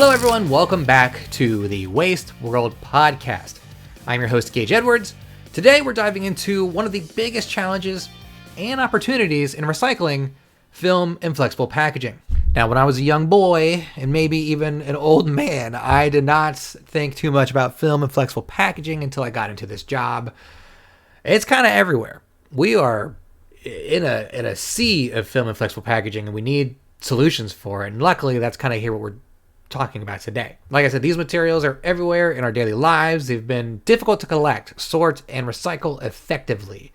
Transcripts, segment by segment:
Hello everyone, welcome back to the Waste World Podcast. I'm your host, Gage Edwards. Today we're diving into one of the biggest challenges and opportunities in recycling, film and flexible packaging. Now, when I was a young boy, and maybe even an old man, I did not think too much about film and flexible packaging until I got into this job. It's kind of everywhere. We are in a sea of film and flexible packaging, and we need solutions for it. And luckily, that's kind of here what we're talking about today. Like I said, these materials are everywhere in our daily lives. They've been difficult to collect, sort, and recycle effectively.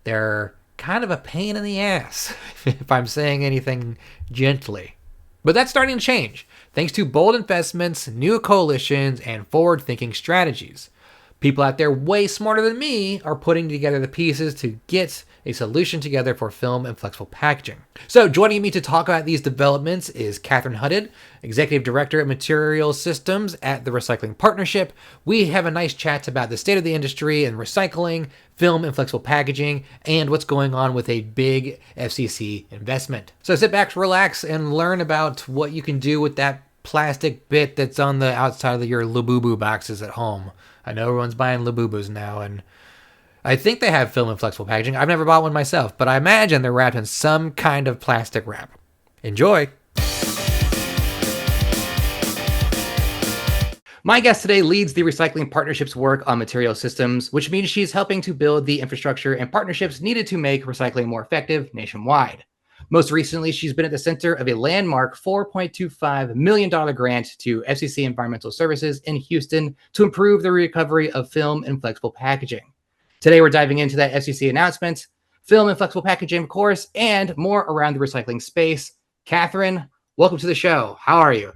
They're kind of a pain in the ass, if I'm saying anything gently. But that's starting to change, thanks to bold investments, new coalitions, and forward-thinking strategies. People out there way smarter than me are putting together the pieces to get a solution together for film and flexible packaging. So joining me to talk about these developments is Katherine Huded, Executive Director of Materials Systems at the Recycling Partnership. We have a nice chat about the state of the industry and recycling, film and flexible packaging, and what's going on with a big FCC investment. So sit back, relax, and learn about what you can do with that plastic bit that's on the outside of your Labubu boxes at home. I know everyone's buying Labubus now, and I think they have film and flexible packaging. I've never bought one myself, but I imagine they're wrapped in some kind of plastic wrap. Enjoy! My guest today leads the Recycling Partnership's work on material systems, which means she's helping to build the infrastructure and partnerships needed to make recycling more effective nationwide. Most recently, she's been at the center of a landmark $4.25 million grant to FCC Environmental Services in Houston to improve the recovery of film and flexible packaging. Today, we're diving into that FCC announcement, film and flexible packaging, of course, and more around the recycling space. Katherine, welcome to the show. How are you?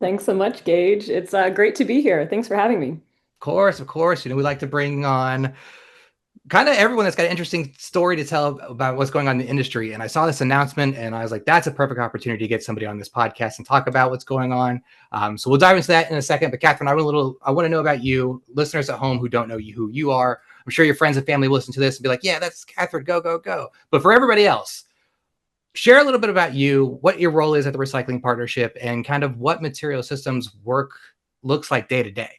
Thanks so much, Gage. It's great to be here. Thanks for having me. Of course. We like to bring on kind of everyone that's got an interesting story to tell about what's going on in the industry. And I saw this announcement and I was like, that's a perfect opportunity to get somebody on this podcast and talk about what's going on. So we'll dive into that in a second. But Katherine, I want to know about you, listeners at home who don't know who you are. I'm sure your friends and family will listen to this and be like, yeah, that's Katherine, go, go, go. But for everybody else, share a little bit about you, what your role is at the Recycling Partnership, and kind of what Material Systems work looks like day to day.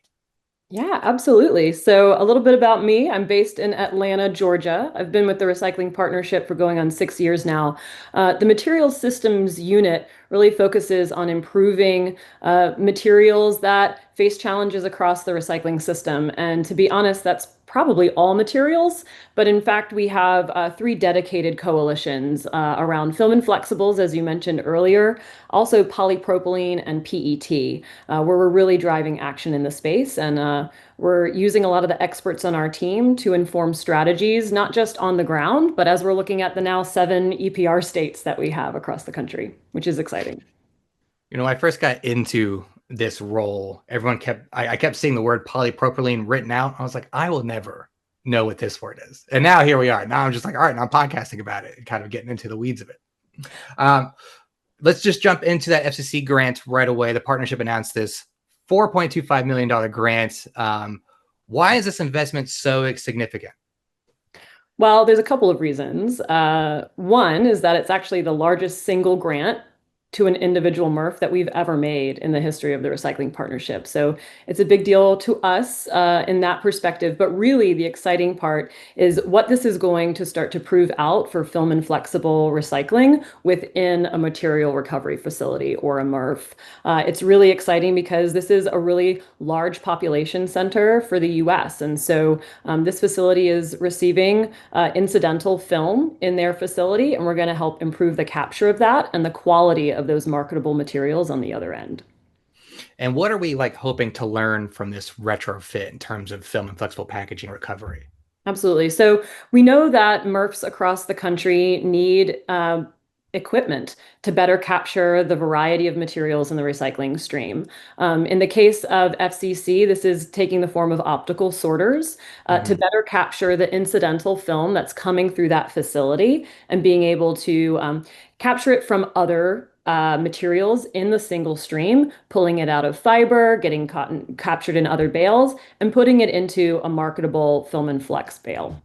Yeah, absolutely. So a little bit about me. I'm based in Atlanta, Georgia. I've been with the Recycling Partnership for going on 6 years now. The Materials Systems unit really focuses on improving materials that face challenges across the recycling system. And to be honest, that's probably all materials, but in fact, we have 3 dedicated coalitions around film and flexibles, as you mentioned earlier, also polypropylene and PET, where we're really driving action in the space. And we're using a lot of the experts on our team to inform strategies, not just on the ground, but as we're looking at the now 7 EPR states that we have across the country, which is exciting. When I first got into this role, I kept seeing the word polypropylene written out. I was like, I will never know what this word is. And now here we are. Now I'm just like, all right, now I'm podcasting about it and kind of getting into the weeds of it. Let's just jump into that FCC grant right away. The partnership announced this $4.25 million grant. Why is this investment so significant? Well, there's a couple of reasons. One is that it's actually the largest single grant to an individual MRF that we've ever made in the history of the Recycling Partnership. So it's a big deal to us in that perspective. But really, the exciting part is what this is going to start to prove out for film and flexible recycling within a material recovery facility or a MRF. It's really exciting because this is a really large population center for the US. And so this facility is receiving incidental film in their facility, and we're going to help improve the capture of that and the quality of those marketable materials on the other end. And what are we hoping to learn from this retrofit in terms of film and flexible packaging recovery? Absolutely. So we know that MRFs across the country need equipment to better capture the variety of materials in the recycling stream. In the case of FCC, this is taking the form of optical sorters to better capture the incidental film that's coming through that facility and being able to capture it from other materials in the single stream, pulling it out of fiber, getting cotton captured in other bales, and putting it into a marketable film and flex bale.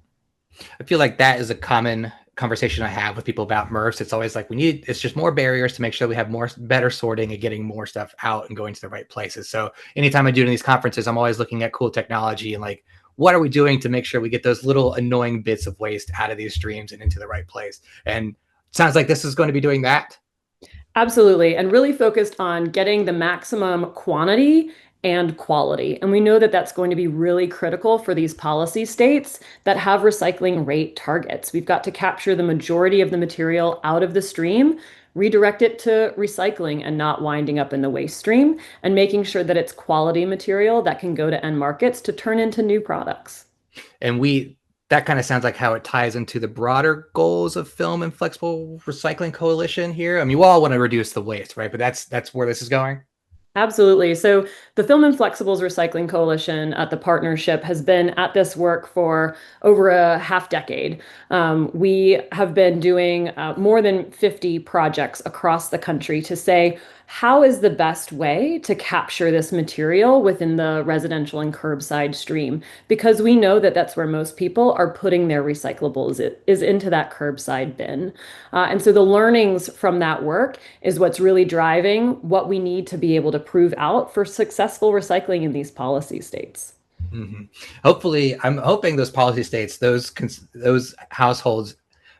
I feel like that is a common conversation I have with people about MRFs, it's always like it's just more barriers to make sure we have more better sorting and getting more stuff out and going to the right places. So anytime I do these conferences, I'm always looking at cool technology and like, what are we doing to make sure we get those little annoying bits of waste out of these streams and into the right place? And it sounds like this is going to be doing that. Absolutely. And really focused on getting the maximum quantity and quality. And we know that that's going to be really critical for these policy states that have recycling rate targets. We've got to capture the majority of the material out of the stream, redirect it to recycling and not winding up in the waste stream, and making sure that it's quality material that can go to end markets to turn into new products. And that kind of sounds like how it ties into the broader goals of Film and Flexible Recycling Coalition here. I mean, we all want to reduce the waste, right? But that's where this is going. Absolutely. So the Film and Flexibles Recycling Coalition at the partnership has been at this work for over a half decade. We have been doing more than 50 projects across the country to say, how is the best way to capture this material within the residential and curbside stream? Because we know that that's where most people are putting their recyclables is into that curbside bin. And so the learnings from that work is what's really driving what we need to be able to prove out for successful recycling in these policy states. Mm-hmm. Hopefully, I'm hoping those policy states, those households,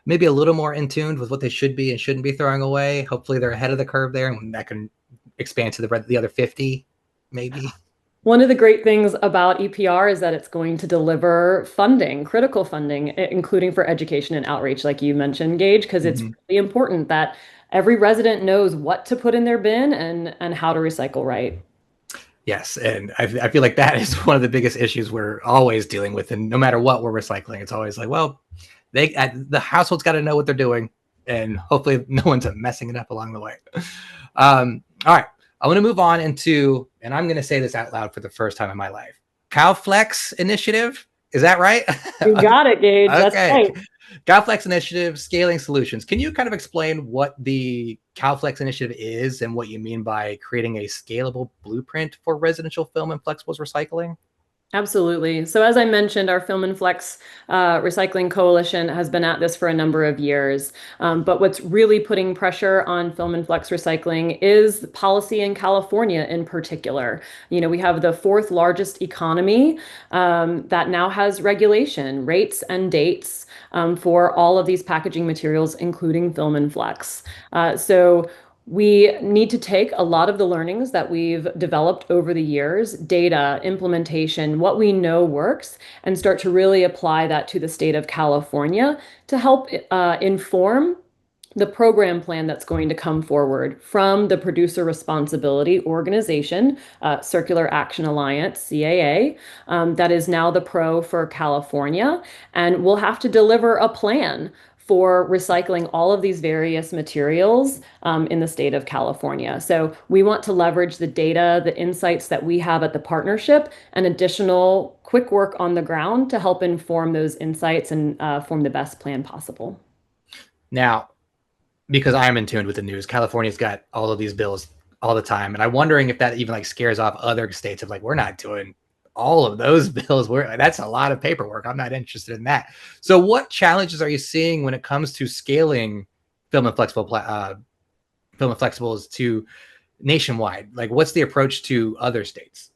maybe a little more in tune with what they should be and shouldn't be throwing away. Hopefully, they're ahead of the curve there, and that can expand to the other 50, maybe. One of the great things about EPR is that it's going to deliver funding, critical funding, including for education and outreach, like you mentioned, Gage, because it's really important that every resident knows what to put in their bin and how to recycle right. Yes, and I feel like that is one of the biggest issues we're always dealing with, and no matter what we're recycling, it's always like, well, the household's got to know what they're doing, and hopefully no one's messing it up along the way. All right, I want to move on into, and I'm going to say this out loud for the first time in my life, CalFFlex initiative. Is that right? You got it, Gage. Okay. That's right. CalFFlex initiative, scaling solutions. Can you kind of explain what the CalFFlex initiative is and what you mean by creating a scalable blueprint for residential film and flexibles recycling? Absolutely. So as I mentioned, our Film and Flex Recycling Coalition has been at this for a number of years. But what's really putting pressure on Film and Flex recycling is policy in California in particular. You know, we have the fourth largest economy that now has regulation, rates and dates for all of these packaging materials, including Film and Flex. So we need to take a lot of the learnings that we've developed over the years, data, implementation, what we know works, and start to really apply that to the state of California to help inform the program plan that's going to come forward from the Producer Responsibility Organization, Circular Action Alliance, CAA, that is now the pro for California. And we'll have to deliver a plan for recycling all of these various materials in the state of California. So we want to leverage the data, the insights that we have at the partnership, and additional quick work on the ground to help inform those insights and form the best plan possible. Now, because I'm in tune with the news, California's got all of these bills all the time, and I'm wondering if that even like scares off other states of like, we're not doing all of those bills. That's a lot of paperwork. I'm not interested in that. So what challenges are you seeing when it comes to scaling film and flexibles to nationwide? Like, what's the approach to other states?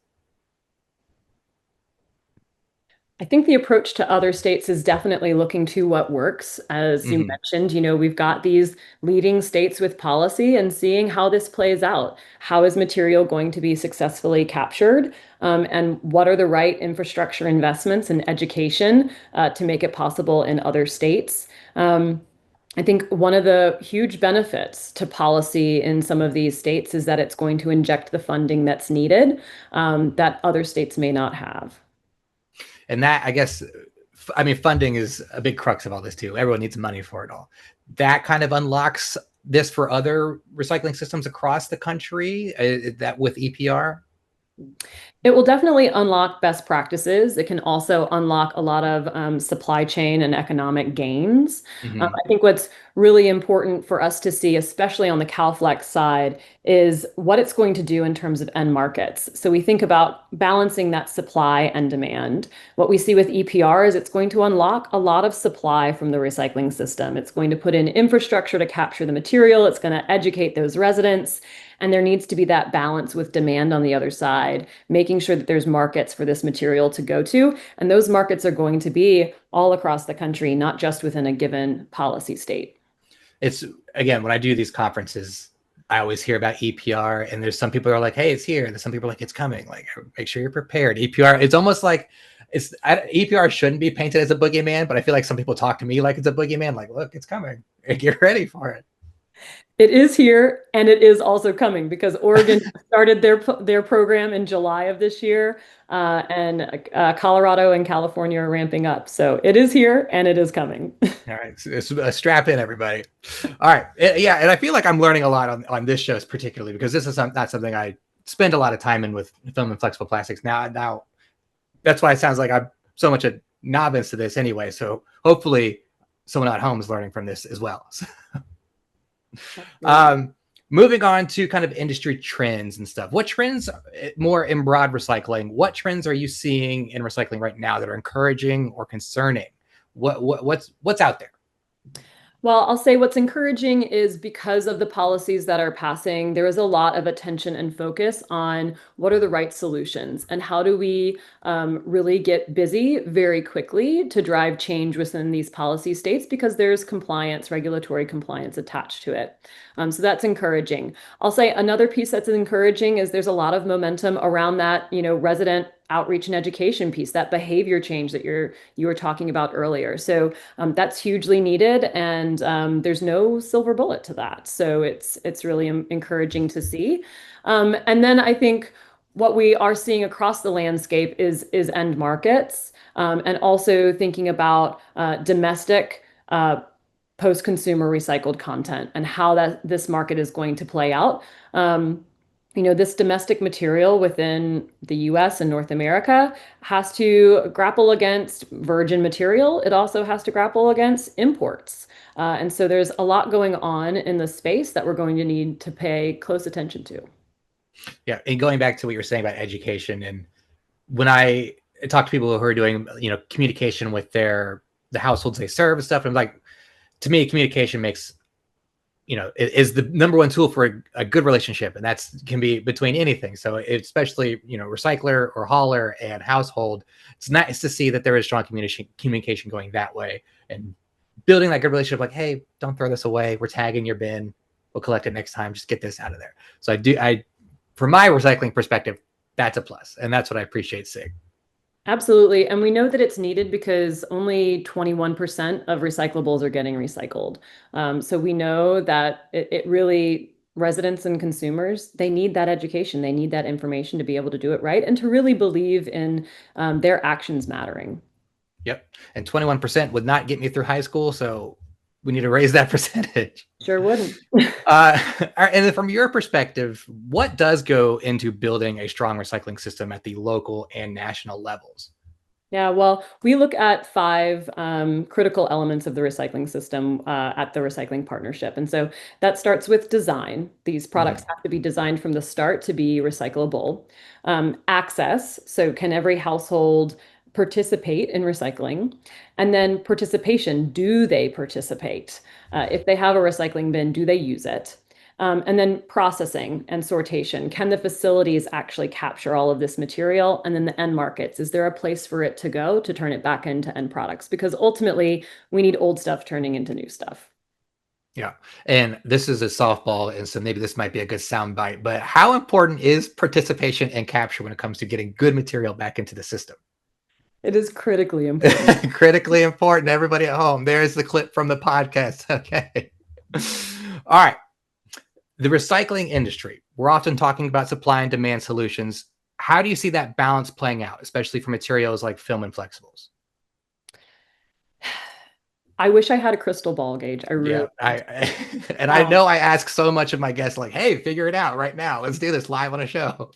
I think the approach to other states is definitely looking to what works. As you mentioned, you know, we've got these leading states with policy and seeing how this plays out. How is material going to be successfully captured? And what are the right infrastructure investments and education to make it possible in other states? I think one of the huge benefits to policy in some of these states is that it's going to inject the funding that's needed that other states may not have. And that, I guess, I mean, funding is a big crux of all this too. Everyone needs money for it all. That kind of unlocks this for other recycling systems across the country, that with EPR? It will definitely unlock best practices. It can also unlock a lot of supply chain and economic gains. I think what's really important for us to see, especially on the CalFlex side, is what it's going to do in terms of end markets. So we think about balancing that supply and demand. What we see with EPR is it's going to unlock a lot of supply from the recycling system. It's going to put in infrastructure to capture the material. It's going to educate those residents. And there needs to be that balance with demand on the other side, making sure that there's markets for this material to go to. And those markets are going to be all across the country, not just within a given policy state. It's again, when I do these conferences, I always hear about EPR, and there's some people who are like, "Hey, it's here," and there's some people are like, "It's coming." Like, make sure you're prepared. EPR, it's almost like EPR shouldn't be painted as a boogeyman, but I feel like some people talk to me like it's a boogeyman. Like, look, it's coming. Get ready for it. It is here, and it is also coming because Oregon started their program in July of this year, and Colorado and California are ramping up. So it is here, and it is coming. All right, so strap in, everybody. All right, yeah, and I feel like I'm learning a lot on this show, particularly because this is not something I spend a lot of time in with film and flexible plastics. Now that's why it sounds like I'm so much a novice to this anyway. So hopefully, someone at home is learning from this as well. Moving on to kind of industry trends and stuff. What trends, more in broad recycling, what trends are you seeing in recycling right now that are encouraging or concerning? What's out there? Well, I'll say what's encouraging is because of the policies that are passing, there is a lot of attention and focus on what are the right solutions and how do we really get busy very quickly to drive change within these policy states because there's compliance, regulatory compliance attached to it. So that's encouraging. I'll say another piece that's encouraging is there's a lot of momentum around that, resident outreach and education piece, that behavior change that you were talking about earlier. So that's hugely needed, and there's no silver bullet to that. So it's really encouraging to see. And then I think what we are seeing across the landscape is end markets, and also thinking about domestic. Post-consumer recycled content and how this market is going to play out. This domestic material within the US and North America has to grapple against virgin material. It also has to grapple against imports. And so there's a lot going on in the space that we're going to need to pay close attention to. Yeah, and going back to what you were saying about education, and when I talk to people who are doing, communication with the households they serve and stuff, I'm like, to me, communication is the number one tool for a good relationship, and that can be between anything. So especially, recycler or hauler and household, it's nice to see that there is strong communication going that way and building that good relationship. Like, hey, don't throw this away. We're tagging your bin. We'll collect it next time. Just get this out of there. So from my recycling perspective, that's a plus, and that's what I appreciate seeing. Absolutely. And we know that it's needed because only 21% of recyclables are getting recycled. So we know that it really, residents and consumers, they need that education. They need that information to be able to do it right and to really believe in their actions mattering. Yep. And 21% would not get me through high school. So we need to raise that percentage. Sure wouldn't. And then from your perspective, what does go into building a strong recycling system at the local and national levels? Yeah, well, we look at five critical elements of the recycling system at the Recycling Partnership. And so that starts with design. These products have to be designed from the start to be recyclable. Access, so can every household participate in recycling? And then participation, do they participate? If they have a recycling bin, do they use it? And then processing and sortation. Can the facilities actually capture all of this material? And then the end markets. Is there a place for it to go to turn it back into end products? Because ultimately, we need old stuff turning into new stuff. Yeah. And this is a softball, and so maybe this might be a good soundbite, but how important is participation and capture when it comes to getting good material back into the system? It is critically important. Critically important. Everybody at home, there's the clip from the podcast. Okay. All right. The recycling industry, we're often talking about supply and demand solutions. How do you see that balance playing out, especially for materials like film and flexibles? I wish I had a crystal ball, Gage. I really. I know I ask so much of my guests, like, hey, figure it out right now. Let's do this live on a show.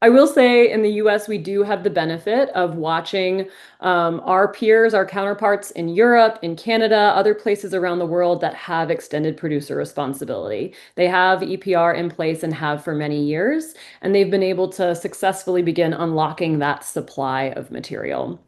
I will say in the US, we do have the benefit of watching our peers, our counterparts in Europe, in Canada, other places around the world that have extended producer responsibility. They have EPR in place and have for many years, and they've been able to successfully begin unlocking that supply of material.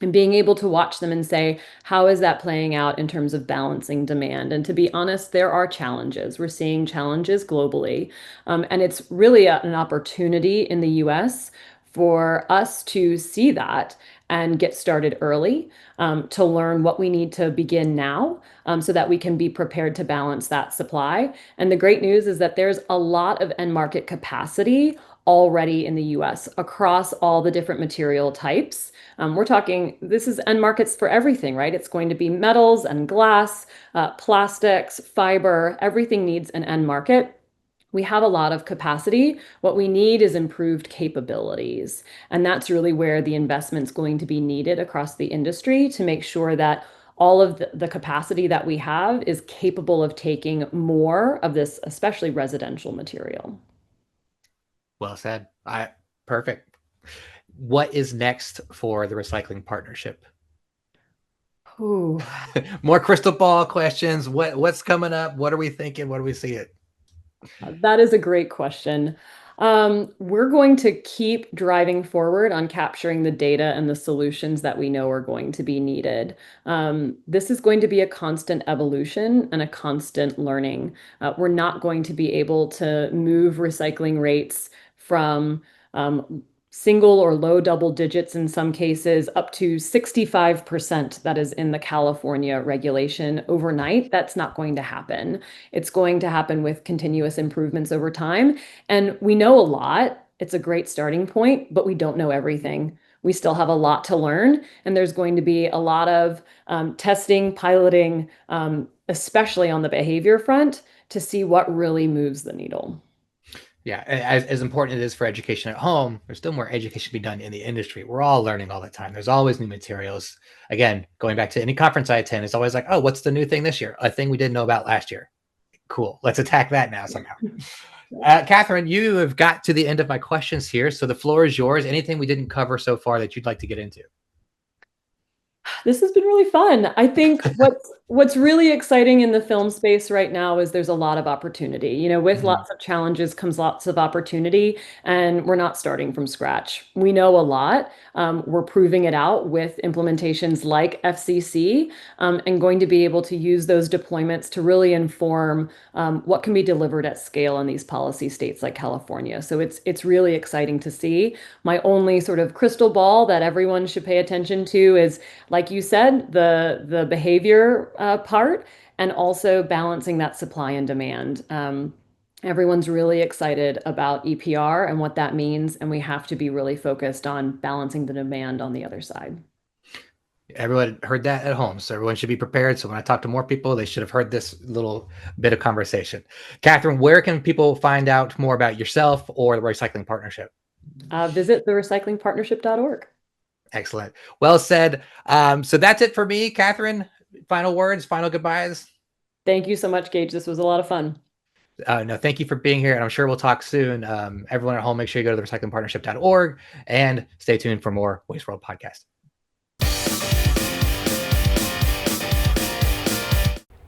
And being able to watch them and say, how is that playing out in terms of balancing demand? And to be honest, there are challenges. We're seeing challenges globally. And it's really an opportunity in the US for us to see that and get started early, to learn what we need to begin now, so that we can be prepared to balance that supply. And the great news is that there's a lot of end market capacity already in the US across all the different material types. We're talking, this is end markets for everything, right? It's going to be metals and glass, plastics, fiber, everything needs an end market. We have a lot of capacity. What we need is improved capabilities. And that's really where the investment's going to be needed across the industry to make sure that all of the capacity that we have is capable of taking more of this, especially residential material. Well said. Perfect. What is next for the recycling partnership? Ooh. More crystal ball questions. What's coming up? What are we thinking? What do we see it? That is a great question. We're going to keep driving forward on capturing the data and the solutions that we know are going to be needed. This is going to be a constant evolution and a constant learning. We're not going to be able to move recycling rates from single or low double digits in some cases up to 65% that is in the California regulation overnight. That's not going to happen. It's going to happen with continuous improvements over time. And we know a lot. It's a great starting point, but we don't know everything. We still have a lot to learn, and there's going to be a lot of testing, piloting, especially on the behavior front, to see what really moves the needle. Yeah, as important it is for education at home, there's still more education to be done in the industry. We're all learning all the time. There's always new materials. Again, going back to any conference I attend, it's always like, oh, what's the new thing this year? A thing we didn't know about last year. Cool. Let's attack that now somehow. Katherine, you have got to the end of my questions here, so the floor is yours. Anything we didn't cover so far that you'd like to get into? This has been really fun. I think what's really exciting in the film space right now is there's a lot of opportunity. You know, with lots of challenges comes lots of opportunity, and we're not starting from scratch. We know a lot. We're proving it out with implementations like FCC, and going to be able to use those deployments to really inform what can be delivered at scale in these policy states like California. So it's really exciting to see. My only sort of crystal ball that everyone should pay attention to is, like you said, the behavior part, and also balancing that supply and demand. Everyone's really excited about EPR and what that means, and we have to be really focused on balancing the demand on the other side. Everyone heard that at home, so everyone should be prepared. So when I talk to more people, they should have heard this little bit of conversation. Katherine, where can people find out more about yourself or the Recycling Partnership? Visit therecyclingpartnership.org. Excellent. Well said. So that's it for me. Katherine, final words, final goodbyes. Thank you so much, Gage. This was a lot of fun. No, thank you for being here, and I'm sure we'll talk soon. Everyone at home, make sure you go to therecyclingpartnership.org and stay tuned for more Waste World podcast.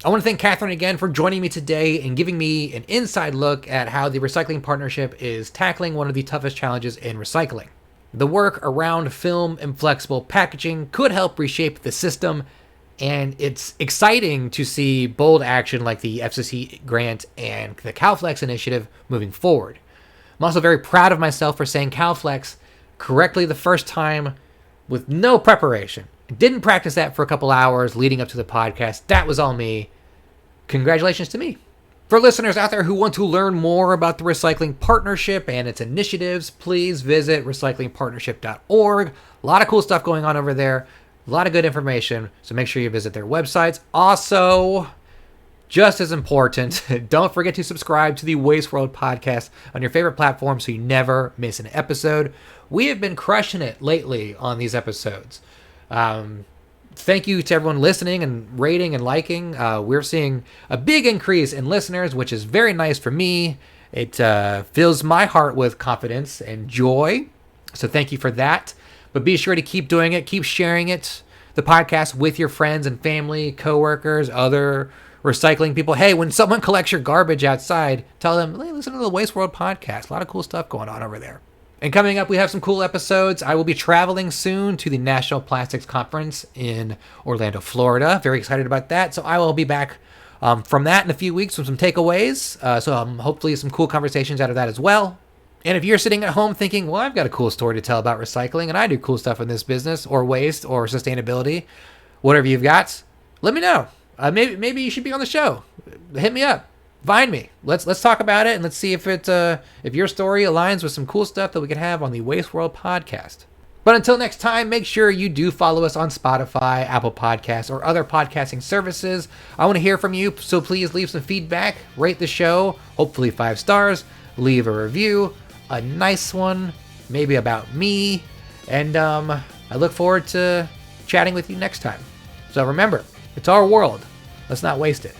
I want to thank Katherine again for joining me today and giving me an inside look at how the Recycling Partnership is tackling one of the toughest challenges in recycling. The work around film and flexible packaging could help reshape the system, and it's exciting to see bold action like the FCC grant and the CalFFlex initiative moving forward. I'm also very proud of myself for saying CalFFlex correctly the first time with no preparation. I didn't practice that for a couple hours leading up to the podcast. That was all me. Congratulations to me. For listeners out there who want to learn more about the Recycling Partnership and its initiatives, please visit recyclingpartnership.org. A lot of cool stuff going on over there. A lot of good information, so make sure you visit their websites. Also, just as important, don't forget to subscribe to the Waste World podcast on your favorite platform so you never miss an episode. We have been crushing it lately on these episodes. Thank you to everyone listening and rating and liking. We're seeing a big increase in listeners, which is very nice for me It fills my heart with confidence and joy. So thank you for that. But be sure to keep doing it. Keep sharing it, the podcast, with your friends and family, coworkers, other recycling people. Hey, when someone collects your garbage outside, tell them, hey, listen to the Waste World podcast. A lot of cool stuff going on over there. And coming up, we have some cool episodes. I will be traveling soon to the National Plastics Conference in Orlando, Florida. Very excited about that. So I will be back from that in a few weeks with some takeaways. So hopefully some cool conversations out of that as well. And if you're sitting at home thinking, well, I've got a cool story to tell about recycling, and I do cool stuff in this business, or waste, or sustainability, whatever you've got, let me know. Maybe you should be on the show. Hit me up. Find me. Let's talk about it, and let's see if your story aligns with some cool stuff that we can have on the Waste World podcast. But until next time, make sure you do follow us on Spotify, Apple Podcasts, or other podcasting services. I want to hear from you, so please leave some feedback, rate the show, hopefully 5 stars, leave a review, a nice one, maybe about me, and I look forward to chatting with you next time. So remember, it's our world. Let's not waste it.